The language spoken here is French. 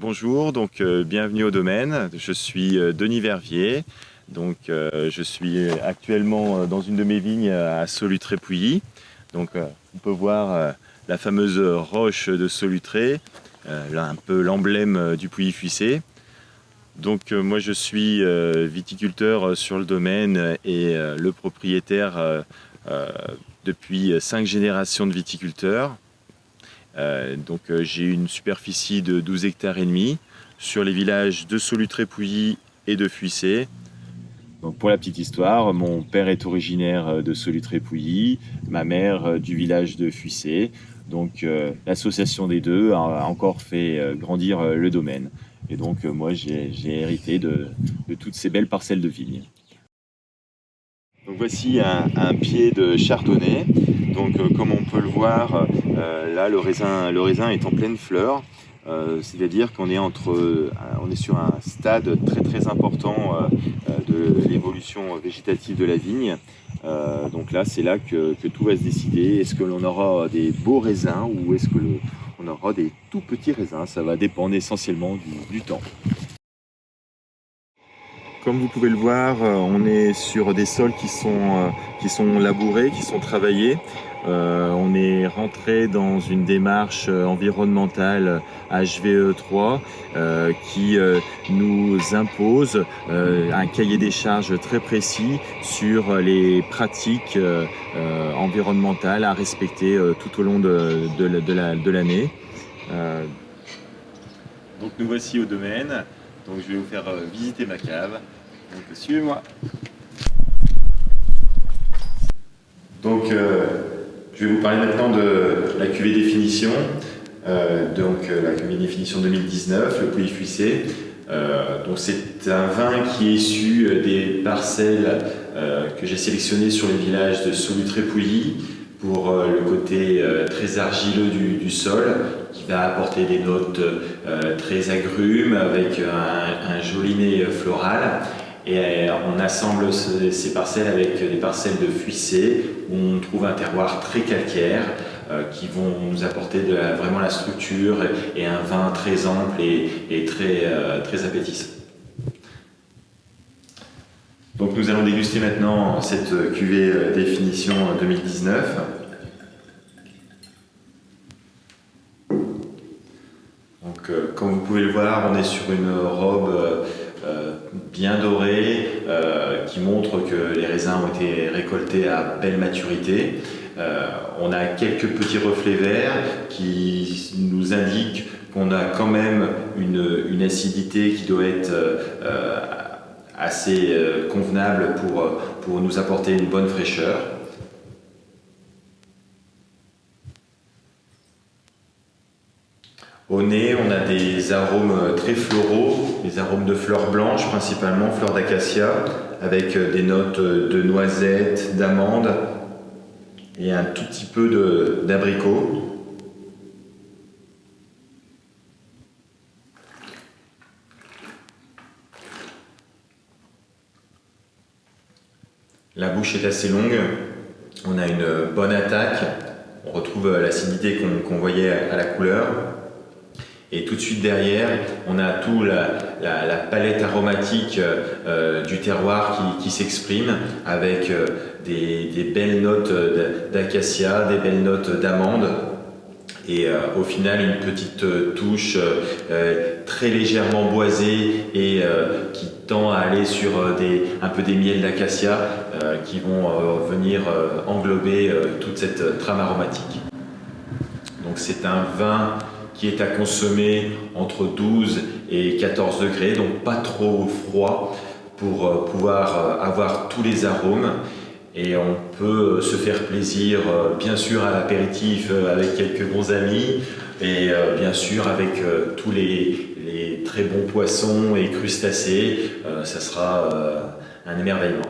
Bonjour, bienvenue au domaine. Je suis Denis Verviers. Je suis actuellement dans une de mes vignes à Solutré-Pouilly. On peut voir la fameuse roche de Solutré, là un peu l'emblème du Pouilly-Fuissé. Moi je suis viticulteur sur le domaine et le propriétaire depuis 5 générations de viticulteurs. J'ai une superficie de 12 hectares et demi sur les villages de Solutré-Pouilly et de Fuissé. Pour la petite histoire, mon père est originaire de Solutré-Pouilly, ma mère du village de Fuissé. L'association des deux a encore fait grandir le domaine. Moi j'ai hérité de toutes ces belles parcelles de vignes. Voici un pied de chardonnay. Comme on peut le voir, là le raisin est en pleine fleur. C'est-à-dire qu'on est on est sur un stade très important de l'évolution végétative de la vigne. Là, c'est là que tout va se décider. Est-ce que l'on aura des beaux raisins ou est-ce que on aura des tout petits raisins? Ça va dépendre essentiellement du temps. Comme vous pouvez le voir, on est sur des sols qui sont labourés, qui sont travaillés. On est rentré dans une démarche environnementale HVE3 qui nous impose un cahier des charges très précis sur les pratiques environnementales à respecter tout au long de l'année. Nous voici au domaine. Je vais vous faire visiter ma cave. Suivez-moi. Je vais vous parler maintenant de la cuvée définition. La cuvée définition 2019, le Pouilly-Fuissé. C'est un vin qui est issu des parcelles que j'ai sélectionnées sur les villages de Solutré-Pouilly pour le côté très argileux du sol, qui va apporter des notes très agrumes avec un joli nez floral. Et on assemble ces parcelles avec des parcelles de Fuissé où on trouve un terroir très calcaire qui vont nous apporter vraiment la structure et un vin très ample et très appétissant. Nous allons déguster maintenant cette cuvée définition 2019. Comme vous pouvez le voir, on est sur une robe bien dorée qui montre que les raisins ont été récoltés à belle maturité. On a quelques petits reflets verts qui nous indiquent qu'on a quand même une acidité qui doit être assez convenable pour nous apporter une bonne fraîcheur. Au nez, on a des arômes très floraux, des arômes de fleurs blanches principalement, fleurs d'acacia, avec des notes de noisettes, d'amandes et un tout petit peu d'abricot. La bouche est assez longue, on a une bonne attaque, on retrouve l'acidité qu'on voyait à la couleur. Et tout de suite derrière, on a tout la palette aromatique du terroir qui s'exprime avec des belles notes d'acacia, des belles notes d'amande et au final une petite touche très légèrement boisée et qui tend à aller sur un peu des miels d'acacia qui vont venir englober toute cette trame aromatique. C'est un vin qui est à consommer entre 12 et 14 degrés, donc pas trop froid pour pouvoir avoir tous les arômes. Et on peut se faire plaisir, bien sûr, à l'apéritif avec quelques bons amis, et bien sûr avec tous les très bons poissons et crustacés, ça sera un émerveillement.